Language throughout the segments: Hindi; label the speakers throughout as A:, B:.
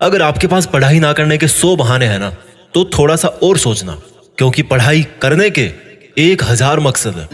A: अगर आपके पास पढ़ाई ना करने के 100 बहाने हैं ना, तो थोड़ा सा और सोचना, क्योंकि पढ़ाई करने के 1000 मकसद है।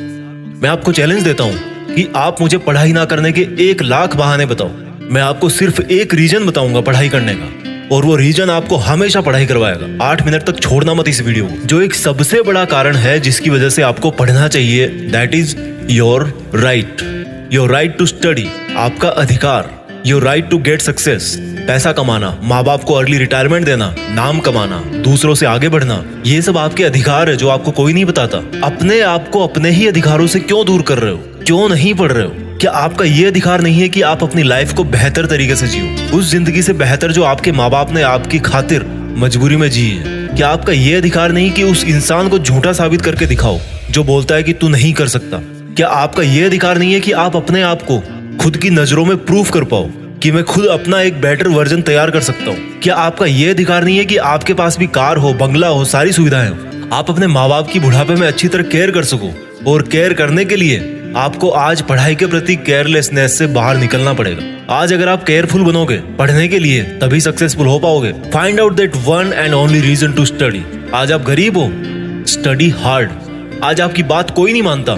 A: मैं आपको चैलेंज देता हूं कि आप मुझे पढ़ाई ना करने के 1,00,000 बहाने बताओ। मैं आपको सिर्फ एक रीजन बताऊंगा पढ़ाई करने का, और वो रीजन आपको हमेशा पढ़ाई करवाएगा। 8 मिनट तक छोड़ना मत इस वीडियो को। जो एक सबसे बड़ा कारण है जिसकी वजह से आपको पढ़ना चाहिए, that is your right to study. आपका अधिकार, your right to get success. पैसा कमाना, माँ बाप को अर्ली रिटायरमेंट देना, नाम कमाना, दूसरों से आगे बढ़ना, ये सब आपके अधिकार है जो आपको कोई नहीं बताता। अपने आप को अपने ही अधिकारों से क्यों दूर कर रहे हो? क्यों नहीं पढ़ रहे हो? क्या आपका ये अधिकार नहीं है कि आप अपनी लाइफ को बेहतर तरीके से जियो, उस जिंदगी से बेहतर जो आपके माँ बाप ने आपकी खातिर मजबूरी में जी है? क्या आपका ये अधिकार नहीं कि उस इंसान को झूठा साबित करके दिखाओ जो बोलता है कि तू नहीं कर सकता? क्या आपका ये अधिकार नहीं है कि आप अपने आप को खुद की नजरों में प्रूफ कर पाओ कि मैं खुद अपना एक बेटर वर्जन तैयार कर सकता हूँ? क्या आपका ये अधिकार नहीं है कि आपके पास भी कार हो, बंगला हो, सारी सुविधाएं हो, आप अपने माँ बाप की बुढ़ापे में अच्छी तरह केयर कर सको? और केयर करने के लिए आपको आज पढ़ाई के प्रति केयरलेसनेस से बाहर निकलना पड़ेगा। आज अगर आप केयरफुल बनोगे पढ़ने के लिए, तभी सक्सेसफुल हो पाओगे। Find out that one and only reason to study. आज आप गरीब हो, स्टडी हार्ड। आज आपकी बात कोई नहीं मानता,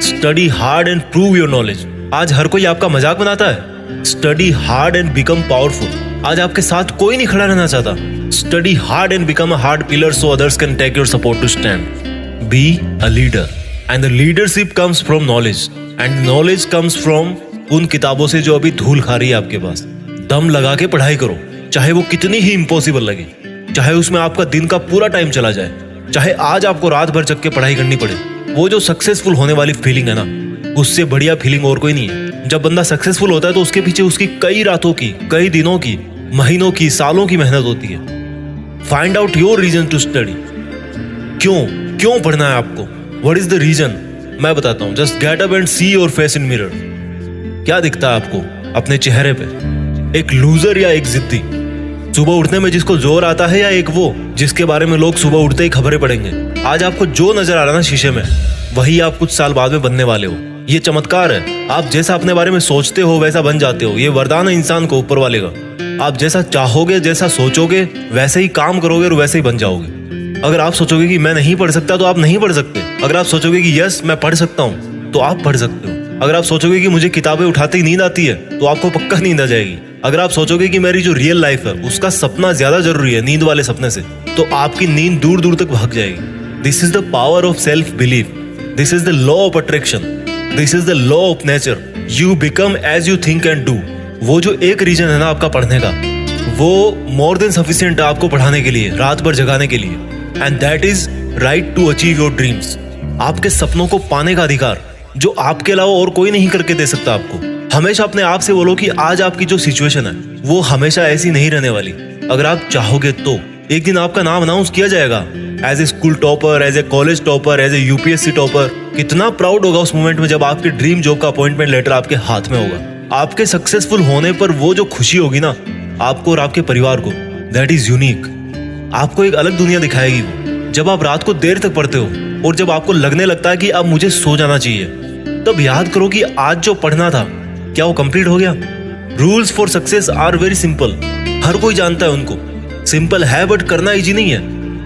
A: study hard and prove your knowledge. आज हर कोई आपका मजाक बनाता है, study hard and become powerful. आज आपके साथ कोई नहीं खड़ा रहना चाहता, study hard and become a hard pillar so others can take your support to stand. Be a leader and the leadership comes from knowledge and knowledge comes from उन किताबों से जो अभी धूल खा रही है आपके पास। दम लगा के पढ़ाई करो, चाहे वो कितनी ही इम्पॉसिबल लगे, चाहे उसमें आपका दिन का पूरा टाइम चला जाए, चाहे आज आपको रात भर जग के पढ़ाई करनी पड़े। वो जो सक्सेसफुल होने वाली फीलिंग है ना, उससे बढ़िया फीलिंग और कोई नहीं है। जब बंदा सक्सेसफुल होता है तो उसके पीछे उसकी कई रातों की, कई दिनों की, महीनों की, सालों की मेहनत होती है। Find out your reason to study. क्यों पढ़ना है आपको? What is the reason? मैं बताता हूं। Just get up and see your face in mirror. क्या दिखता है आपको अपने चेहरे पे? एक लूजर या एक जिद्दी? सुबह उठने में जिसको जोर आता है, या एक वो जिसके बारे में लोग सुबह उठते ही खबरें पढ़ेंगे? आज आपको जो नजर आ रहा है ना शीशे में, वही आप कुछ साल बाद में बनने वाले हो। ये चमत्कार है। आप जैसा अपने बारे में सोचते हो वैसा बन जाते हो। ये वरदान है इंसान को ऊपर वाले का। आप जैसा चाहोगे, जैसा सोचोगे, वैसे ही काम करोगे और वैसे ही बन जाओगे। अगर आप सोचोगे कि मैं नहीं पढ़ सकता, तो आप नहीं पढ़ सकते। अगर आप सोचोगे कि यस मैं पढ़ सकता हूँ, तो आप पढ़ सकते हो। अगर आप सोचोगे कि मुझे किताबें उठाते ही नींद आती है, तो आपको पक्का नींद आ जाएगी। अगर आप सोचोगे कि मेरी जो रियल लाइफ है उसका सपना ज्यादा जरूरी है नींद वाले सपने से, तो आपकी नींद दूर दूर तक भाग जाएगी। This is the power of self belief. This is the law of attraction. This is the law of nature. You become as you think and do. वो जो एक रीजन है ना आपका पढ़ने का, वो मोर देन सफिशिएंट है आपको पढ़ाने के लिए, रात भर जगाने के लिए। And that is right to achieve your dreams. आपके सपनों को पाने का अधिकार जो आपके अलावा और कोई नहीं करके दे सकता आपको। हमेशा अपने आप से बोलो कि आज आपकी जो सिचुएशन है वो हमेशा ऐसी नहीं रहने वाली। अगर आप चाहोगे तो एक दिन आपका नाम अनाउंस किया जाएगा as a school topper, as a college topper, as a UPSC topper. कितना प्राउड होगा उस मोमेंट में जब आपके ड्रीम जॉब का अपॉइंटमेंट लेटर आपके हाथ में होगा। आपके सक्सेसफुल होने पर वो जो खुशी होगी ना आपको और आपके परिवार को, दैट इज यूनिक। आपको एक अलग दुनिया दिखाएगी वो। जब आप रात को देर तक पढ़ते हो और जब आपको लगने लगता है कि अब मुझे सो जाना चाहिए, तब याद करो कि आज जो पढ़ना था क्या वो कंप्लीट हो गया? Rules for success are very simple. हर कोई जानता है उनको। सिंपल है बट करना इजी नहीं है,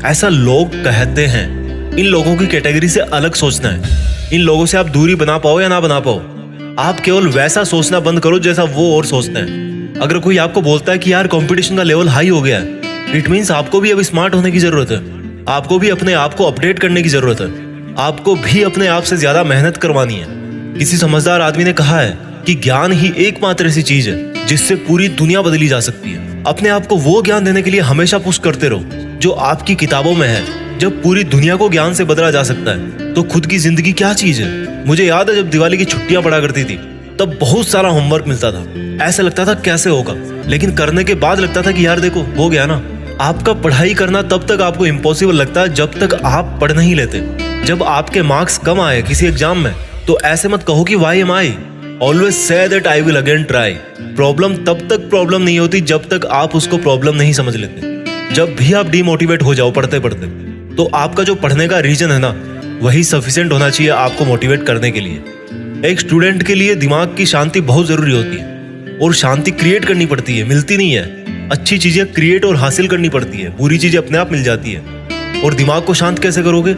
A: ऐसा लोग कहते हैं। इन लोगों की कैटेगरी से अलग सोचना है। इन लोगों से आप दूरी बना पाओ या ना बना पाओ, आप केवल वैसा सोचना बंद करो जैसा वो और सोचते हैं। अगर कोई आपको बोलता है कि यार कंपटीशन का लेवल हाई हो गया है, इट मीन्स आपको भी अब स्मार्ट होने की जरूरत है। आपको भी अपने आप को अपडेट करने की जरूरत है। आपको भी अपने आप से ज्यादा मेहनत करवानी है। किसी समझदार आदमी ने कहा है कि ज्ञान ही एकमात्र ऐसी चीज है जिससे पूरी दुनिया बदली जा सकती है। अपने आप को वो ज्ञान देने के लिए हमेशा पुश करते रहो जो आपकी किताबों में है। जब पूरी दुनिया को ज्ञान से बदला जा सकता है तो खुद की जिंदगी क्या चीज है? मुझे याद है जब दिवाली की छुट्टियां पड़ा करती थी, तब बहुत सारा होमवर्क मिलता था। ऐसा लगता था कैसे होगा, लेकिन करने के बाद लगता था कि यार देखो हो गया ना। आपका पढ़ाई करना तब तक आपको इम्पॉसिबल लगता है जब तक आप पढ़ नहीं लेते। जब आपके मार्क्स कम आए किसी एग्जाम में, तो ऐसे मत कहो कि why am I. Always say that I will again try. Problem तब तक प्रॉब्लम नहीं होती जब तक आप उसको प्रॉब्लम नहीं समझ लेते। जब भी आप डीमोटिवेट हो जाओ पढ़ते पढ़ते, तो आपका जो पढ़ने का रीजन है ना, वही सफिशिएंट होना चाहिए आपको मोटिवेट करने के लिए। एक स्टूडेंट के लिए दिमाग की शांति बहुत जरूरी होती है, और शांति क्रिएट करनी पड़ती है, मिलती नहीं है। अच्छी चीजें क्रिएट और हासिल करनी पड़ती है, बुरी चीजें अपने आप मिल जाती है। और दिमाग को शांत कैसे करोगे?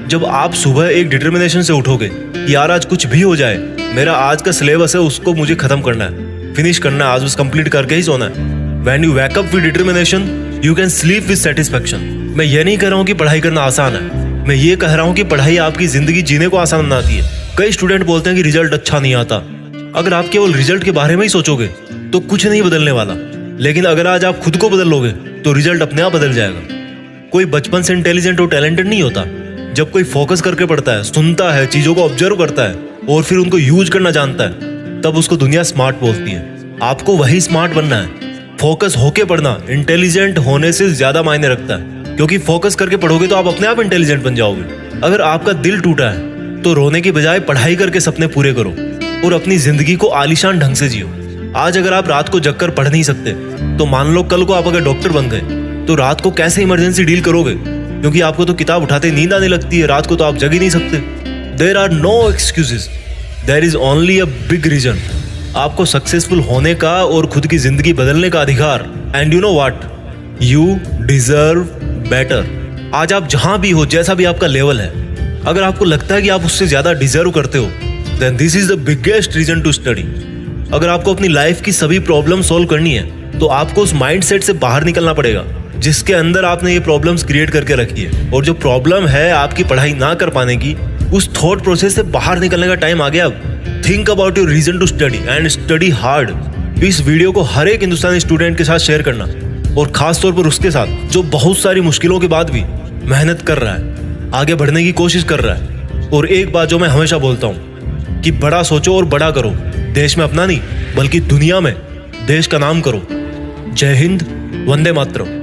A: जब आप सुबह एक डिटर्मिनेशन से उठोगे कि यार आज कुछ भी हो जाए, मेरा आज का सिलेबस है उसको मुझे खत्म करना है, फिनिश करना है, आज बस कंप्लीट करके ही सोना है। When you wake up with determination, you can sleep with satisfaction. मैं ये नहीं कह रहा हूँ कि पढ़ाई करना आसान है, मैं ये कह रहा हूँ कि पढ़ाई आपकी जिंदगी जीने को आसान बनाती है। कई स्टूडेंट बोलते हैं कि रिजल्ट अच्छा नहीं आता। अगर आप केवल रिजल्ट के बारे में ही सोचोगे तो कुछ नहीं बदलने वाला, लेकिन अगर आज आप खुद को बदल लोगे तो रिजल्ट अपने आप बदल जाएगा। कोई बचपन से इंटेलिजेंट और टैलेंटेड नहीं होता। जब कोई फोकस करके पढ़ता है, सुनता है, चीजों को ऑब्जर्व करता है और फिर उनको यूज करना जानता है, तब उसको दुनिया स्मार्ट बोलती है। आपको वही स्मार्ट बनना है। फोकस होके पढ़ना इंटेलिजेंट होने से ज्यादा मायने रखता है, क्योंकि फोकस करके पढ़ोगे तो आप अपने आप इंटेलिजेंट बन जाओगे। अगर आपका दिल टूटा है तो रोने की बजाय पढ़ाई करके सपने पूरे करो और अपनी जिंदगी को आलीशान ढंग से जियो। आज अगर आप रात को जगकर पढ़ नहीं सकते तो मान लो कल को आप अगर डॉक्टर बन गए तो रात को कैसे इमरजेंसी डील करोगे? क्योंकि आपको तो किताब उठाते नींद आने लगती है, रात को तो आप जग ही नहीं सकते। There are no excuses, there is only a big reason. आपको सक्सेसफुल होने का और खुद की जिंदगी बदलने का अधिकार। And you know what, you deserve better. आज आप जहां भी हो, जैसा भी आपका लेवल है, अगर आपको लगता है कि आप उससे ज्यादा डिजर्व करते हो, then this is the biggest reason to study. अगर आपको अपनी लाइफ की सभी प्रॉब्लम सॉल्व करनी है तो आपको उस माइंडसेट से बाहर निकलना पड़ेगा जिसके अंदर आपने ये प्रॉब्लम्स क्रिएट करके रखी है। और जो प्रॉब्लम है आपकी पढ़ाई ना कर पाने की, उस थॉट प्रोसेस से बाहर निकलने का टाइम आ गया अब। Think about your reason to study and study hard. इस वीडियो को हर एक हिंदुस्तानी स्टूडेंट के साथ शेयर करना, और खास तौर पर उसके साथ जो बहुत सारी मुश्किलों के बाद भी मेहनत कर रहा है, आगे बढ़ने की कोशिश कर रहा है। और एक बात जो मैं हमेशा बोलता हूँ कि बड़ा सोचो और बड़ा करो। देश में अपना नहीं बल्कि दुनिया में देश का नाम करो। जय हिंद, वंदे मातरम।